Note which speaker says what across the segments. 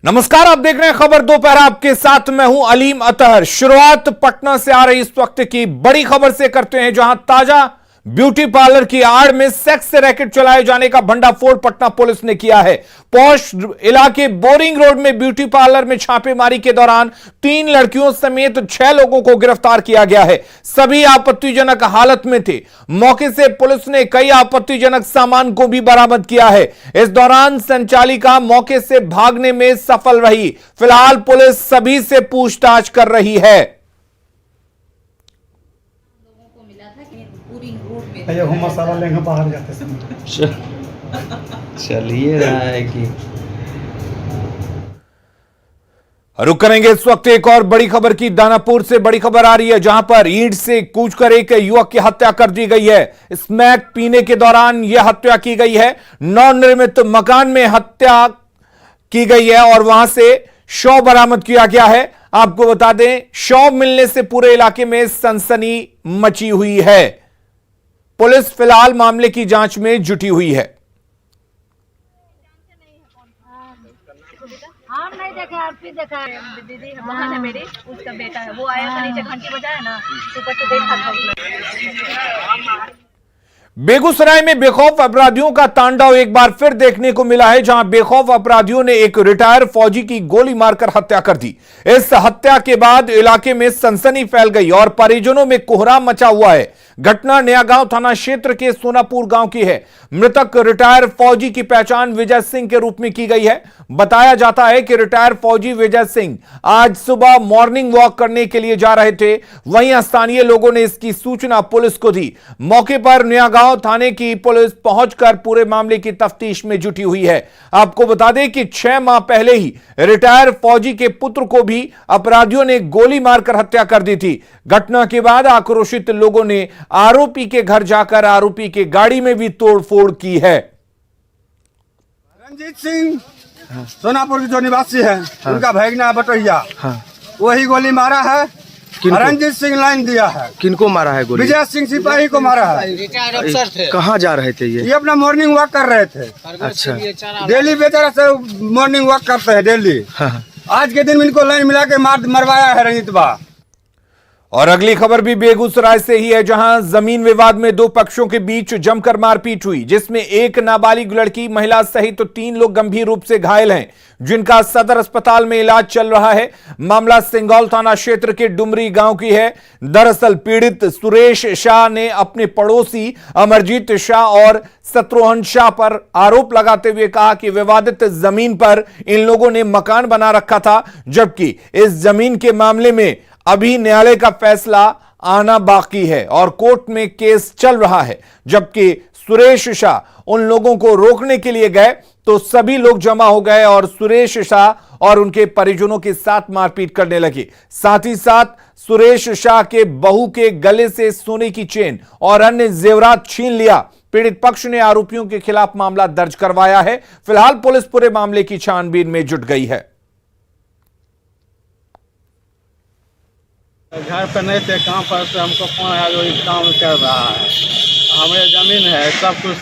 Speaker 1: नमस्कार, आप देख रहे हैं खबर दोपहर। आपके साथ मैं हूं अलीम अतहर। शुरुआत पटना से आ रही इस वक्त की बड़ी खबर से करते हैं, जहां ताजा ब्यूटी पार्लर की आड़ में सेक्स रैकेट चलाए जाने का भंडाफोड़ पटना पुलिस ने किया है। पौष इलाके बोरिंग रोड में ब्यूटी पार्लर में छापेमारी के दौरान 3 लड़कियों समेत 6 लोगों को गिरफ्तार किया गया है। सभी आपत्तिजनक हालत में थे। मौके से पुलिस ने कई आपत्तिजनक सामान को भी बरामद किया है। इस दौरान संचालिका मौके से भागने में सफल रही। फिलहाल पुलिस सभी से पूछताछ कर रही है।
Speaker 2: हम मसाला लेंगे बाहर जाते समय
Speaker 3: चलिए रहा है कि
Speaker 1: रुक करेंगे इस वक्त एक और बड़ी खबर की। दानापुर से बड़ी खबर आ रही है, जहां पर ईंट से कूचकर एक युवक की हत्या कर दी गई है। स्मैक पीने के दौरान यह हत्या की गई है। नवनिर्मित मकान में हत्या की गई है और वहां से शव बरामद किया गया है। आपको बता दें, शव मिलने से पूरे इलाके में सनसनी मची हुई है। पुलिस फिलहाल मामले की जांच में जुटी हुई है।
Speaker 4: हम नहीं देखे, आरती देखा है। दीदी बहन है मेरी, उसका बेटा है, वो आया था नीचे घंटी बजाया ना, ऊपर से देखा था।
Speaker 1: बेगूसराय में बेखौफ अपराधियों का तांडव एक बार फिर देखने को मिला है, जहां बेखौफ अपराधियों ने एक रिटायर फौजी की गोली मारकर हत्या कर दी। इस हत्या के बाद इलाके में सनसनी फैल गई और परिजनों में कोहराम मचा हुआ है। घटना नया गांव थाना क्षेत्र के सोनापुर गांव की है। मृतक रिटायर फौजी की पहचान विजय सिंह के रूप में की गई है। बताया जाता है कि रिटायर फौजी विजय सिंह आज सुबह मॉर्निंग वॉक करने के लिए जा रहे थे। वहीं स्थानीय लोगों ने इसकी सूचना पुलिस को दी। मौके पर नया गांव थाने की पुलिस पहुंचकर पूरे मामले की तफ्तीश में जुटी हुई है। आपको बता दें कि 6 माह पहले ही रिटायर फौजी के पुत्र को भी अपराधियों ने गोली मारकर हत्या कर दी थी। घटना के बाद आक्रोशित लोगों ने आरोपी के घर जाकर आरोपी के गाड़ी में भी तोड़फोड़ की है।
Speaker 2: रंजीत सिंह सोनापुर के जो निवासी है, उनका भैगना बटोहिया, वही गोली मारा है। रंजीत सिंह लाइन दिया है।
Speaker 3: किनको मारा है गोली?
Speaker 2: विजय सिंह सिपाही को मारा है।
Speaker 5: रिटायर अफसर थे।
Speaker 3: कहाँ जा रहे थे ये?
Speaker 2: ये अपना मॉर्निंग वॉक कर रहे थे।
Speaker 3: अच्छा,
Speaker 2: डेली बेचारा से मॉर्निंग वॉक करते हैं डेली। आज के दिन में इनको लाइन मिला के मरवाया है रंजीत बा।
Speaker 1: और अगली खबर भी बेगूसराय से ही है, जहां जमीन विवाद में 2 पक्षों के बीच जमकर मारपीट हुई, जिसमें एक नाबालिग लड़की महिला सहित 3 लोग गंभीर रूप से घायल हैं, जिनका सदर अस्पताल में इलाज चल रहा है। मामला सिंगौल थाना क्षेत्र के डुमरी गांव की है। दरअसल पीड़ित सुरेश शाह ने अपने पड़ोसी अमरजीत शाह और शत्रुघ्न शाह पर आरोप लगाते हुए कहा कि विवादित जमीन पर इन लोगों ने मकान बना रखा था, जबकि इस जमीन के मामले में अभी न्यायालय का फैसला आना बाकी है और कोर्ट में केस चल रहा है। जबकि सुरेश शाह उन लोगों को रोकने के लिए गए तो सभी लोग जमा हो गए और सुरेश शाह और उनके परिजनों के साथ मारपीट करने लगे। साथ ही साथ सुरेश शाह के बहू के गले से सोने की चेन और अन्य जेवरात छीन लिया। पीड़ित पक्ष ने आरोपियों के खिलाफ मामला दर्ज करवाया है। फिलहाल पुलिस पूरे मामले की छानबीन में जुट गई है।
Speaker 6: घर पर नहीं थे, काम पर से हमको फोन आया जो काम कर रहा है। हमारे ज़मीन है, सब कुछ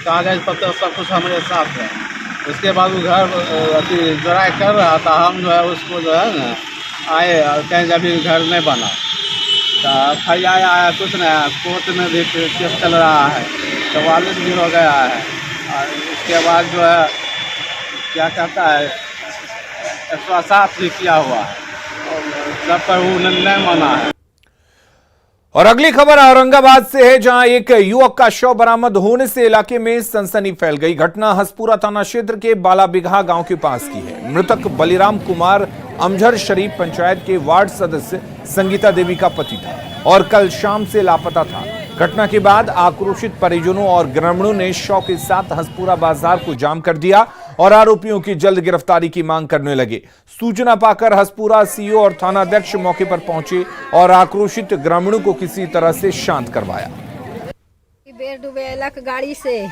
Speaker 6: कागज पत्र सब कुछ हमारे साथ है। उसके बाद वो घर जराई कर रहा था। हम जो है उसको जो है ना आए और कहीं अभी घर नहीं बना तो खाली आया कुछ नहीं। कोर्ट में भी केस चल रहा है, 44 दिन हो गया है। और उसके बाद जो है क्या कहता है 107 भी किया हुआ है, सब पर वो नहीं माना है।
Speaker 1: और अगली खबर औरंगाबाद से है, जहां एक युवक का शव बरामद होने से इलाके में सनसनी फैल गई। घटना हसपुरा थाना क्षेत्र के बालाबिघा गांव के पास की है। मृतक बलिराम कुमार अमझर शरीफ पंचायत के वार्ड सदस्य संगीता देवी का पति था और कल शाम से लापता था। घटना के बाद आक्रोशित परिजनों और ग्रामीणों ने शव के साथ हसपुरा बाजार को जाम कर दिया और आरोपियों की जल्द गिरफ्तारी की मांग करने लगे। सूचना पाकर हसपुरा सीओ और थानाध्यक्ष मौके पर पहुंचे और आक्रोशित ग्रामीणों को किसी तरह से शांत करवाया।
Speaker 4: बेर डुबेलक गाड़ी से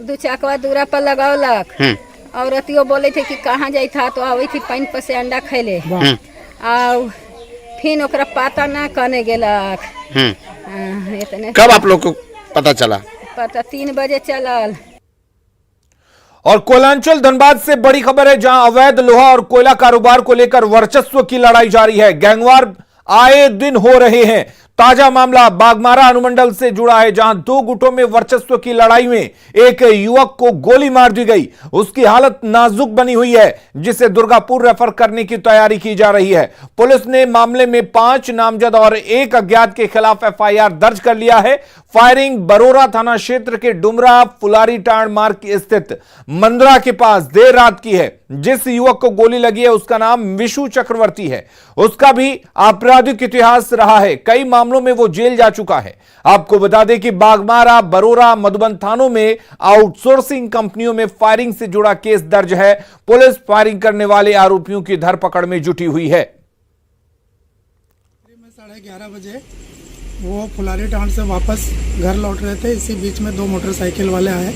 Speaker 4: 2 चकवा दूरा पर लगौलक। औरतियों बोले थे कि कहाँ जाई था तो आवे थी पानी पर से अंडा खैले और फिर ओकरा पता ना कने गेलक।
Speaker 5: कब आप लोग को पता चला?
Speaker 4: पता 3 बजे चलल।
Speaker 1: और कोयलांचल धनबाद से बड़ी खबर है, जहां अवैध लोहा और कोयला कारोबार को लेकर वर्चस्व की लड़ाई जारी है। गैंगवार आए दिन हो रहे हैं। ताजा मामला बागमारा अनुमंडल से जुड़ा है, जहां दो गुटों में वर्चस्व की लड़ाई में एक युवक को गोली मार दी गई। उसकी हालत नाजुक बनी हुई है, जिसे दुर्गापुर रेफर करने की तैयारी की जा रही है। पुलिस ने मामले में 5 नामजद और 1 अज्ञात के खिलाफ एफआईआर दर्ज कर लिया है। फायरिंग बरोरा थाना क्षेत्र के डुमरा फुलारी टांड मार्ग स्थित मंदरा के पास देर रात की है। जिस युवक को गोली लगी है उसका नाम विशु चक्रवर्ती है। उसका भी आपराधिक इतिहास रहा है, कई मामलों में वो जेल जा चुका है। आपको बता दें कि बागमारा, बरोरा, मधुबन थानों में आउटसोर्सिंग कंपनियों में फायरिंग से जुड़ा केस दर्ज है। पुलिस फायरिंग करने वाले आरोपियों की धरपकड़ में जुटी हुई है।
Speaker 5: 11:30 बजे वो फुलारी टांड से वापस घर लौट रहे थे। इसी बीच में 2 मोटरसाइकिल वाले आए,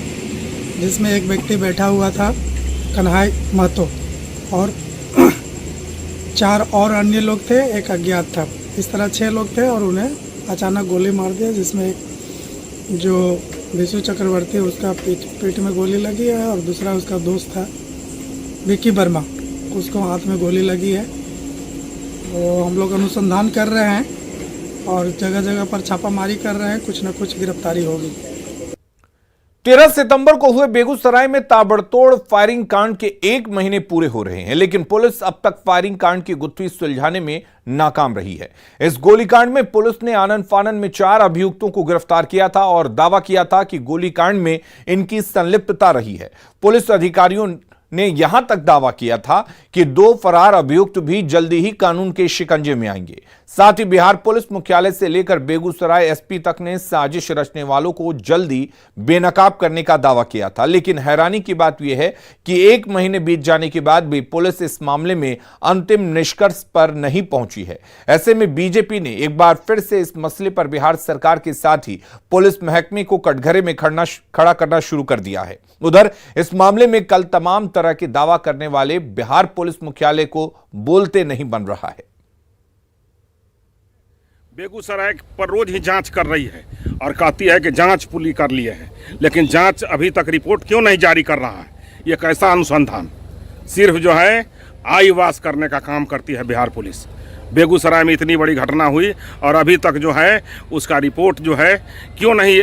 Speaker 5: जिसमें एक व्यक्ति बैठा हुआ था कन्हाई महतो और 4 और अन्य लोग थे, एक अज्ञात था। इस तरह 6 लोग थे और उन्हें अचानक गोली मार दिया, जिसमें एक जो विशु चक्रवर्ती उसका पेट में गोली लगी है और दूसरा उसका दोस्त था विकी वर्मा, उसको हाथ में गोली लगी है। तो हम लोग अनुसंधान कर रहे हैं और जगह जगह पर छापामारी कर रहे हैं, कुछ न कुछ गिरफ्तारी होगी।
Speaker 1: 13 सितंबर को हुए बेगूसराय में ताबड़तोड़ फायरिंग कांड के 1 महीने पूरे हो रहे हैं, लेकिन पुलिस अब तक फायरिंग कांड की गुत्थी सुलझाने में नाकाम रही है। इस गोलीकांड में पुलिस ने आनन फानन में 4 अभियुक्तों को गिरफ्तार किया था और दावा किया था कि गोलीकांड में इनकी संलिप्तता रही है। पुलिस अधिकारियों ने यहां तक दावा किया था कि 2 फरार अभियुक्त भी जल्दी ही कानून के शिकंजे में आएंगे। साथ ही बिहार पुलिस मुख्यालय से लेकर बेगूसराय एसपी तक ने साजिश रचने वालों को जल्दी बेनकाब करने का दावा किया था। लेकिन हैरानी की बात यह है कि 1 महीने बीत जाने के बाद भी पुलिस इस मामले में अंतिम निष्कर्ष पर नहीं पहुंची है। ऐसे में बीजेपी ने एक बार फिर से इस मसले पर बिहार सरकार के साथ ही पुलिस महकमे को कटघरे में खड़ा करना शुरू कर दिया है। उधर इस मामले में कल तमाम तरह के दावा करने वाले बिहार पुलिस मुख्यालय को बोलते नहीं बन रहा है।
Speaker 7: बेगूसराय पर रोज ही जांच कर रही है और कहती है कि जांच पूरी कर लिए है, लेकिन जांच अभी तक रिपोर्ट क्यों नहीं जारी कर रहा है? ये कैसा अनुसंधान? सिर्फ जो है आई वाश करने का काम करती है बिहार पुलिस। बेगूसराय में इतनी बड़ी घटना हुई और अभी तक जो है उसका रिपोर्ट जो है क्यों नहीं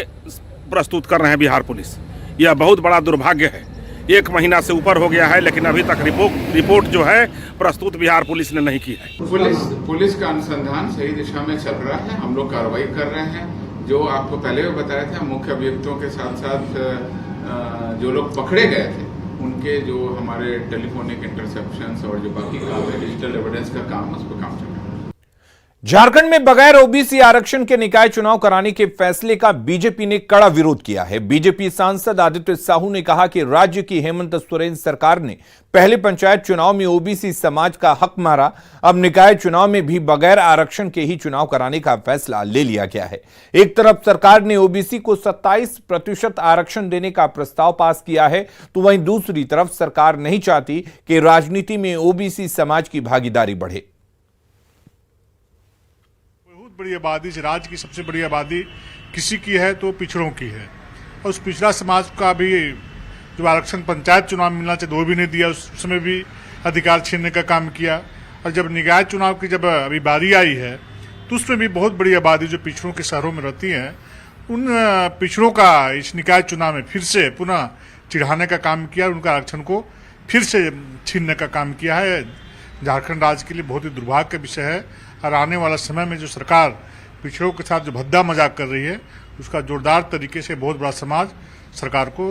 Speaker 7: प्रस्तुत कर रहे हैं बिहार पुलिस? यह बहुत बड़ा दुर्भाग्य है। 1 महीना से ऊपर हो गया है, लेकिन अभी तक रिपोर्ट जो है प्रस्तुत बिहार पुलिस ने नहीं की है।
Speaker 8: पुलिस का अनुसंधान सही दिशा में चल रहा है। हम लोग कार्रवाई कर रहे हैं। जो आपको पहले भी बताया था, मुख्य अभियुक्तों के साथ साथ जो लोग पकड़े गए थे उनके जो हमारे टेलीफोनिक इंटरसेप्शंस और जो बाकी काम है, डिजिटल एविडेंस का काम, उस पर काम चल रहा है।
Speaker 1: झारखंड में बगैर ओबीसी आरक्षण के निकाय चुनाव कराने के फैसले का बीजेपी ने कड़ा विरोध किया है। बीजेपी सांसद आदित्य साहू ने कहा कि राज्य की हेमंत सोरेन सरकार ने पहले पंचायत चुनाव में ओबीसी समाज का हक मारा, अब निकाय चुनाव में भी बगैर आरक्षण के ही चुनाव कराने का फैसला ले लिया गया है। एक तरफ सरकार ने ओबीसी को 27% आरक्षण देने का प्रस्ताव पास किया है, तो वहीं दूसरी तरफ सरकार नहीं चाहती कि राजनीति में ओबीसी समाज की भागीदारी बढ़े।
Speaker 9: बड़ी आबादी से राज्य की सबसे बड़ी आबादी किसी की है तो पिछड़ों की है, और उस पिछड़ा समाज का भी जो आरक्षण पंचायत चुनाव मिलना चाहिए वो भी नहीं दिया, उस समय भी अधिकार छीनने का काम किया। और जब निकाय चुनाव की जब अभी बारी आई है तो उसमें भी बहुत बड़ी आबादी जो पिछड़ों के शहरों में रहती है, उन पिछड़ों का इस निकाय चुनाव में फिर से पुनः चिढ़ाने का काम किया, उनका आरक्षण को फिर से छीनने का काम किया है। झारखंड राज्य के लिए बहुत ही दुर्भाग्य का विषय है और आने वाला समय में जो सरकार पिछड़ों के साथ जो भद्दा मजाक कर रही है, उसका जोरदार तरीके से बहुत बड़ा समाज सरकार को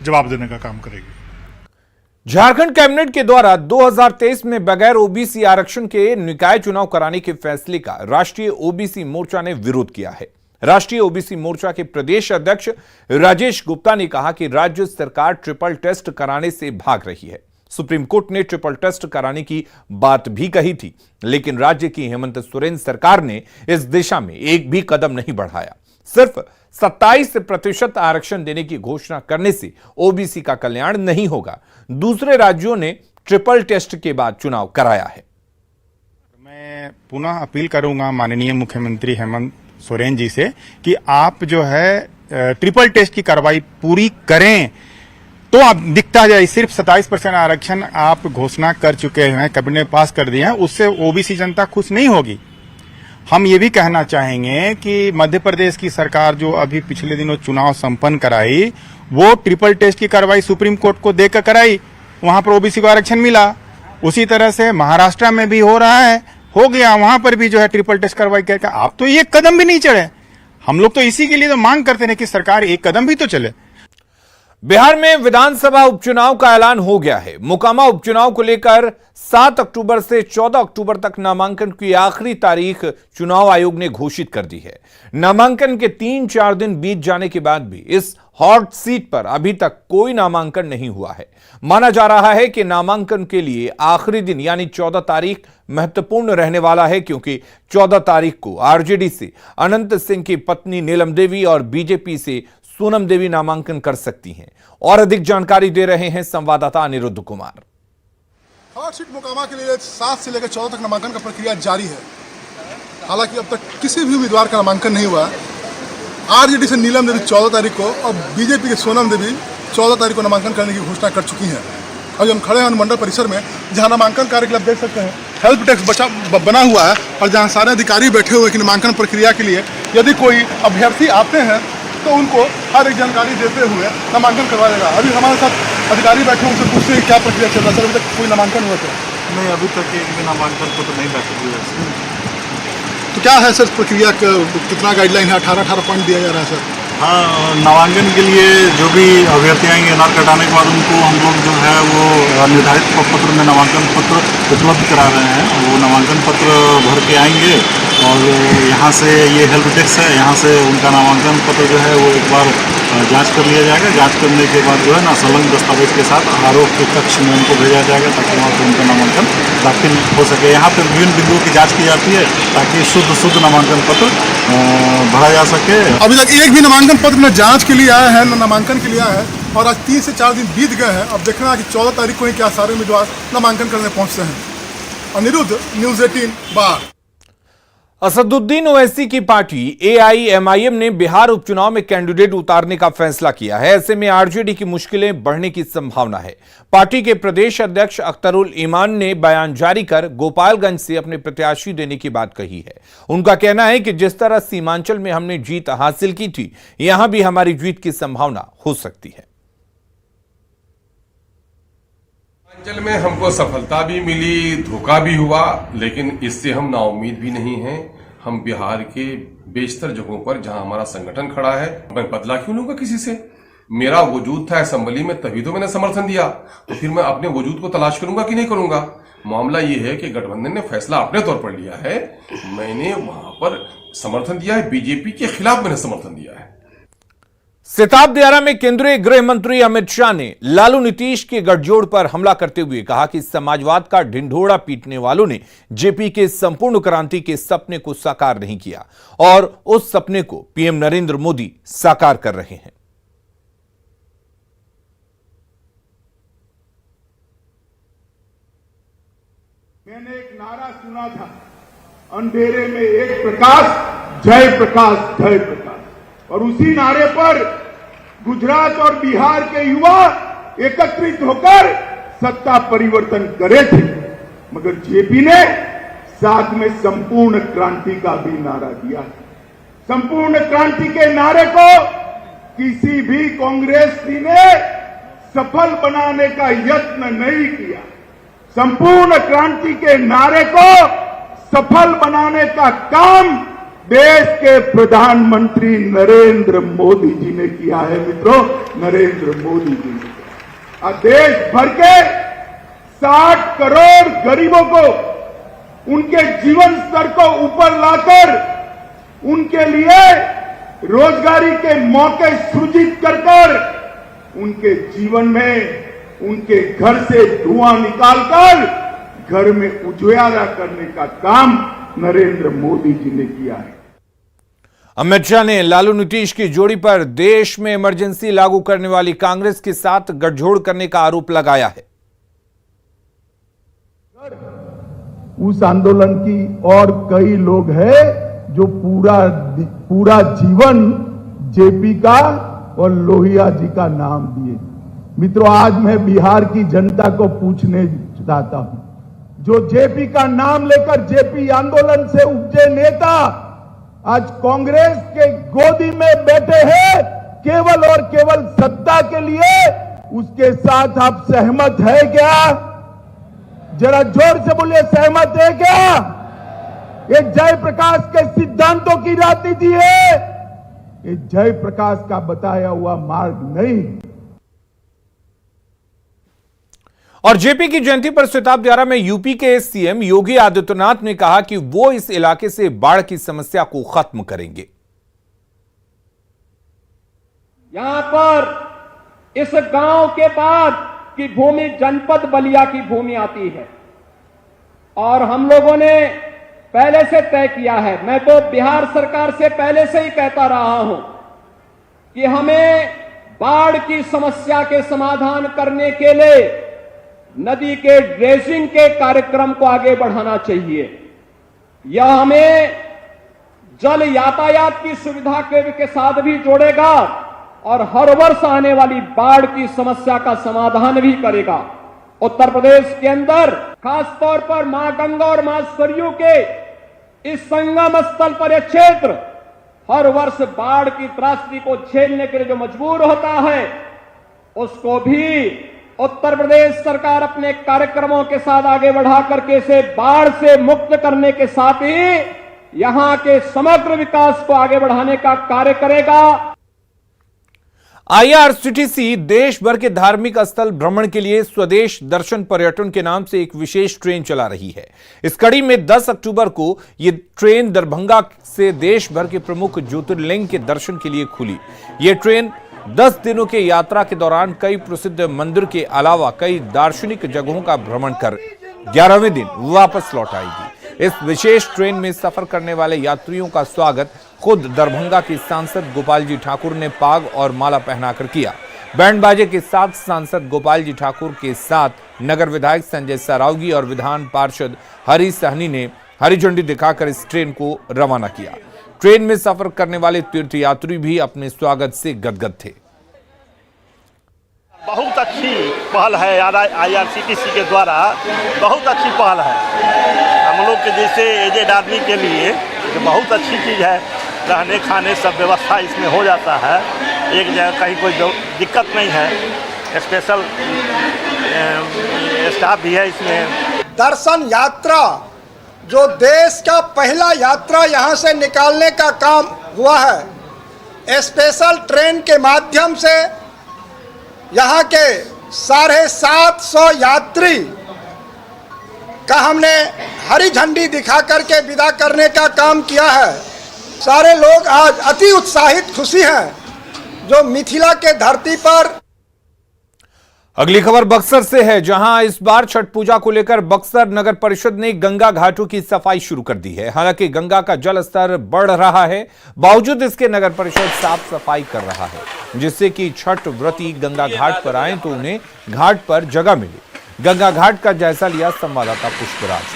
Speaker 9: जवाब देने का काम करेगी।
Speaker 1: झारखंड कैबिनेट के द्वारा 2023 में बगैर ओबीसी आरक्षण के निकाय चुनाव कराने के फैसले का राष्ट्रीय ओबीसी मोर्चा ने विरोध किया है। राष्ट्रीय ओबीसी मोर्चा के प्रदेश अध्यक्ष राजेश गुप्ता ने कहा कि राज्य सरकार ट्रिपल टेस्ट कराने से भाग रही है। सुप्रीम कोर्ट ने ट्रिपल टेस्ट कराने की बात भी कही थी, लेकिन राज्य की हेमंत सोरेन सरकार ने इस दिशा में एक भी कदम नहीं बढ़ाया। सिर्फ 27% आरक्षण देने की घोषणा करने से ओबीसी का कल्याण नहीं होगा। दूसरे राज्यों ने ट्रिपल टेस्ट के बाद चुनाव कराया है।
Speaker 10: मैं पुनः अपील करूंगा माननीय मुख्यमंत्री हेमंत सोरेन जी से कि आप जो है ट्रिपल टेस्ट की कार्रवाई पूरी करें, तो आप दिखता जाए सिर्फ 27% आरक्षण आप घोषणा कर चुके हैं, कैबिनेट में पास कर दिए हैं, उससे ओबीसी जनता खुश नहीं होगी। हम ये भी कहना चाहेंगे कि मध्य प्रदेश की सरकार जो अभी पिछले दिनों चुनाव संपन्न कराई, वो ट्रिपल टेस्ट की कार्रवाई सुप्रीम कोर्ट को देकर कराई, वहां पर ओबीसी को आरक्षण मिला। उसी तरह से महाराष्ट्र में भी हो रहा है, हो गया, वहां पर भी जो है ट्रिपल टेस्ट कार्रवाई करके आप तो एक कदम भी नहीं चढ़े। हम लोग तो इसी के लिए तो मांग करते हैं कि सरकार एक कदम भी तो चले।
Speaker 1: बिहार में विधानसभा उपचुनाव का ऐलान हो गया है। मोकामा उपचुनाव को लेकर 7 अक्टूबर से 14 अक्टूबर तक नामांकन की आखिरी तारीख चुनाव आयोग ने घोषित कर दी है। नामांकन के 3-4 दिन बीत जाने के बाद भी इस हॉट सीट पर अभी तक कोई नामांकन नहीं हुआ है। माना जा रहा है कि नामांकन के लिए आखिरी दिन यानी 14 तारीख महत्वपूर्ण रहने वाला है, क्योंकि 14 तारीख को आरजेडी से अनंत सिंह की पत्नी नीलम देवी और बीजेपी से सोनम देवी नामांकन कर सकती हैं। और अधिक जानकारी दे रहे हैं संवाददाता अनिरुद्ध कुमार।
Speaker 11: हॉट सीट मोकामा के लिए 7 से लेकर 14 तक नामांकन का प्रक्रिया जारी है। हालांकि अब तक किसी भी उम्मीदवार का नामांकन नहीं हुआ। आरजेडी से नीलम देवी 14 तारीख को और बीजेपी के सोनम देवी 14 तारीख को नामांकन करने की घोषणा कर चुकी हैं। अभी हम खड़े हैं अनुमंडल परिसर में, जहां नामांकन कार्य के लिए आप देख सकते हैं हेल्प डेस्क बना हुआ है, और जहां सारे अधिकारी बैठे हुए कि नामांकन प्रक्रिया के लिए यदि कोई अभ्यर्थी आते हैं तो उनको हर एक जानकारी देते हुए नामांकन करवा देगा। अभी हमारे साथ अधिकारी बैठे हैं, उनसे पूछते हैं क्या प्रक्रिया चल रहा है। सर, अभी तक कोई नामांकन हुआ था?
Speaker 9: नहीं, अभी तक एक भी नामांकन को तो नहीं बैठक हुई है।
Speaker 11: तो क्या है सर प्रक्रिया, कितना गाइडलाइन है? 18 पॉइंट दिया जा रहा है सर।
Speaker 9: हाँ, नामांकन के लिए जो भी अभ्यर्थी आएंगे, एनआर कटाने के बाद उनको हम लोग जो है वो निर्धारित पत्र में नामांकन पत्र उपलब्ध करा रहे हैं। वो नामांकन पत्र भर के आएंगे और यहाँ से ये हेल्प डेस्क है, यहाँ से उनका नामांकन पत्र जो है वो एक बार जांच कर लिया जाएगा। जांच करने के बाद जो है ना संलग्न दस्तावेज के साथ आरोप के कक्ष में उनको भेजा जाएगा, ताकि वहाँ पर उनका नामांकन दाखिल हो सके। यहाँ पर विभिन्न बिंदुओं की जाँच की जाती है ताकि शुद्ध नामांकन पत्र भरा जा सके।
Speaker 11: अभी तक एक भी नामांकन पत्र न जांच के लिए आया है न नामांकन के लिए आया है, और आज 3 से 4 दिन बीत गए हैं। अब देखना है कि 14 तारीख को ही क्या सारे उम्मीदवार नामांकन करने पहुंचते हैं। अनिरुद्ध, न्यूज़ 18 बार।
Speaker 1: असदुद्दीन ओवैसी की पार्टी एआईएमआईएम ने बिहार उपचुनाव में कैंडिडेट उतारने का फैसला किया है। ऐसे में आरजेडी की मुश्किलें बढ़ने की संभावना है। पार्टी के प्रदेश अध्यक्ष अख्तरुल ईमान ने बयान जारी कर गोपालगंज से अपने प्रत्याशी देने की बात कही है। उनका कहना है कि जिस तरह सीमांचल में हमने जीत हासिल की थी, यहां भी हमारी जीत की संभावना हो सकती है।
Speaker 12: सीमांचल में हमको सफलता भी मिली, धोखा भी हुआ, लेकिन इससे हम नाउम्मीद भी नहीं हैं। हम बिहार के बेशतर जगहों पर जहां हमारा संगठन खड़ा है, मैं बदला क्यों लूंगा किसी से? मेरा वजूद था असेंबली में, तभी तो मैंने समर्थन दिया, तो फिर मैं अपने वजूद को तलाश करूंगा कि नहीं करूंगा? मामला ये है कि गठबंधन ने फैसला अपने तौर पर लिया है। मैंने वहां पर समर्थन दिया है, बीजेपी के खिलाफ मैंने समर्थन दिया है।
Speaker 1: सिताब दियारा में केंद्रीय गृह मंत्री अमित शाह ने लालू नीतीश के गठजोड़ पर हमला करते हुए कहा कि समाजवाद का ढिंढोरा पीटने वालों ने जेपी के संपूर्ण क्रांति के सपने को साकार नहीं किया, और उस सपने को पीएम नरेंद्र मोदी साकार कर रहे हैं।
Speaker 13: मैंने एक नारा सुना था, अंधेरे में एक प्रकाश, जय प्रकाश, जय प्रकाश, और उसी नारे पर गुजरात और बिहार के युवा एकत्रित होकर सत्ता परिवर्तन करे थे। मगर जेपी ने साथ में संपूर्ण क्रांति का भी नारा दिया। संपूर्ण क्रांति के नारे को किसी भी कांग्रेसी ने सफल बनाने का यत्न नहीं किया। संपूर्ण क्रांति के नारे को सफल बनाने का काम देश के प्रधानमंत्री नरेंद्र मोदी जी ने किया है। मित्रों, नरेंद्र मोदी जी ने देश भर के 60 करोड़ गरीबों को उनके जीवन स्तर को ऊपर लाकर उनके लिए रोजगारी के मौके सृजित कर उनके जीवन में उनके घर से धुआं निकालकर घर में उजियारा करने का काम नरेंद्र मोदी जी ने किया है।
Speaker 1: अमित शाह ने लालू नीतीश की जोड़ी पर देश में इमरजेंसी लागू करने वाली कांग्रेस के साथ गठजोड़ करने का आरोप लगाया है।
Speaker 13: उस आंदोलन की और कई लोग हैं जो पूरा जीवन जेपी का और लोहिया जी का नाम दिए। मित्रों, आज मैं बिहार की जनता को पूछने चाहता हूं, जो जेपी का नाम लेकर जेपी आंदोलन से उपजे नेता आज कांग्रेस के गोदी में बैठे हैं केवल और केवल सत्ता के लिए, उसके साथ आप सहमत है क्या? जरा जोर से बोलिए, सहमत है क्या? ये जयप्रकाश के सिद्धांतों की राजनीति है, ये जयप्रकाश का बताया हुआ मार्ग नहीं।
Speaker 1: और जेपी की जयंती पर सिताब दियारा में यूपी के सीएम योगी आदित्यनाथ ने कहा कि वो इस इलाके से बाढ़ की समस्या को खत्म करेंगे।
Speaker 14: यहां पर इस गांव के बाद की भूमि जनपद बलिया की भूमि आती है और हम लोगों ने पहले से तय किया है, मैं तो बिहार सरकार से पहले से ही कहता रहा हूं कि हमें बाढ़ की समस्या के समाधान करने के लिए नदी के ड्रेजिंग के कार्यक्रम को आगे बढ़ाना चाहिए। यह हमें जल यातायात की सुविधा के साथ भी जोड़ेगा और हर वर्ष आने वाली बाढ़ की समस्या का समाधान भी करेगा। उत्तर प्रदेश के अंदर खासतौर पर मां गंगा और मां सरयू के इस संगम स्थल पर यह क्षेत्र हर वर्ष बाढ़ की त्रासदी को झेलने के लिए जो मजबूर होता है, उसको भी उत्तर प्रदेश सरकार अपने कार्यक्रमों के साथ आगे बढ़ा करके इसे बाढ़ से मुक्त करने के साथ ही यहां के समग्र विकास को आगे बढ़ाने का कार्य करेगा।
Speaker 1: आईआरसीटीसी देश भर के धार्मिक स्थल भ्रमण के लिए स्वदेश दर्शन पर्यटन के नाम से एक विशेष ट्रेन चला रही है। इस कड़ी में 10 अक्टूबर को यह ट्रेन दरभंगा से देश भर के प्रमुख ज्योतिर्लिंग के दर्शन के लिए खुली। यह ट्रेन 10 दिनों के यात्रा के दौरान कई प्रसिद्ध मंदिर के अलावा कई दार्शनिक जगहों का भ्रमण कर 11वें दिन वापस लौट आएगी। इस विशेष ट्रेन में सफर करने वाले यात्रियों का स्वागत खुद दरभंगा के सांसद गोपाल जी ठाकुर ने पाग और माला पहनाकर किया। बैंड बाजे के साथ सांसद गोपाल जी ठाकुर के साथ नगर विधायक संजय सरावगी और विधान पार्षद हरी सहनी ने हरी झंडी दिखाकर इस ट्रेन को रवाना किया। ट्रेन में सफर करने वाले तीर्थयात्री भी अपने स्वागत से गदगद थे।
Speaker 15: बहुत अच्छी पहल है आईआरसीटीसी के द्वारा, बहुत अच्छी पहल है। हम लोग के जैसे एजेड आदमी के लिए बहुत अच्छी चीज़ है। रहने खाने सब व्यवस्था इसमें हो जाता है, एक जगह कहीं कोई दिक्कत नहीं है। स्पेशल स्टाफ भी है इसमें।
Speaker 16: दर्शन यात्रा जो देश का पहला यात्रा यहाँ से निकालने का काम हुआ है, स्पेशल ट्रेन के माध्यम से यहाँ के 750 यात्री का हमने हरी झंडी दिखा करके विदा करने का काम किया है। सारे लोग आज अति उत्साहित खुशी हैं जो मिथिला के धरती पर।
Speaker 1: अगली खबर बक्सर से है, जहां इस बार छठ पूजा को लेकर बक्सर नगर परिषद ने गंगा घाटों की सफाई शुरू कर दी है। हालांकि गंगा का जल स्तर बढ़ रहा है, बावजूद इसके नगर परिषद साफ सफाई कर रहा है, जिससे कि छठ व्रती गंगा घाट पर आए तो उन्हें घाट पर जगह मिले। गंगा घाट का जायजा लिया संवाददाता पुष्पराज।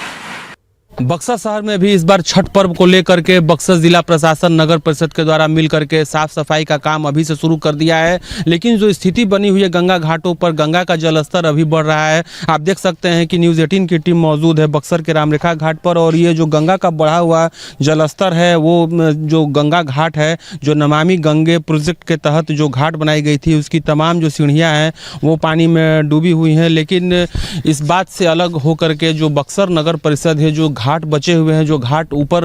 Speaker 17: बक्सर शहर में भी इस बार छठ पर्व को लेकर के बक्सर जिला प्रशासन नगर परिषद के द्वारा मिलकर के साफ सफाई का काम अभी से शुरू कर दिया है। लेकिन जो स्थिति बनी हुई है गंगा घाटों पर, गंगा का जलस्तर अभी बढ़ रहा है। आप देख सकते हैं कि न्यूज़ 18 की टीम मौजूद है बक्सर के रामरेखा घाट पर, और ये जो गंगा का बढ़ा हुआ जलस्तर है वो जो गंगा घाट है, जो नमामि गंगे प्रोजेक्ट के तहत जो घाट बनाई गई थी उसकी तमाम जो सीढ़ियाँ हैं वो पानी में डूबी हुई हैं। लेकिन इस बात से अलग होकर के जो बक्सर नगर परिषद है, जो घाट बचे हुए हैं, जो घाट ऊपर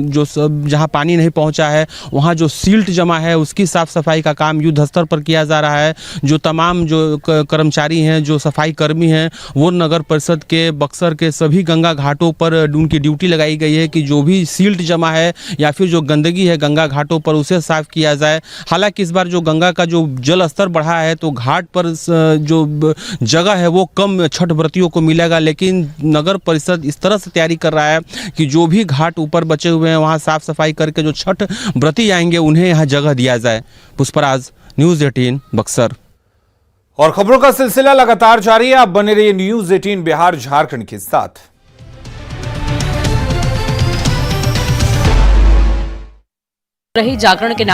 Speaker 17: जो जहां पानी नहीं पहुंचा है वहां जो सील्ट जमा है उसकी साफ सफाई का काम युद्ध स्तर पर किया जा रहा है। जो तमाम जो कर्मचारी हैं, जो सफाई कर्मी हैं, वो नगर परिषद के बक्सर के सभी गंगा घाटों पर उनकी ड्यूटी लगाई गई है कि जो भी सील्ट जमा है या फिर जो गंदगी है गंगा घाटों पर उसे साफ किया जाए। हालांकि इस बार जो गंगा का जो जल स्तर बढ़ा है तो घाट पर जो जगह है वो कम छठ व्रतियों को मिलेगा, लेकिन नगर परिषद इस तरह से तैयारी कर रहा है कि जो भी घाट ऊपर बचे हुए हैं वहां साफ सफाई करके जो छठ व्रती आएंगे उन्हें यहां जगह दिया जाए। पुष्पराज, न्यूज़ 18 बक्सर।
Speaker 1: और खबरों का सिलसिला लगातार जारी है, आप बने रहिए न्यूज़ 18 बिहार झारखंड के साथ।
Speaker 18: रही जागरण के नाम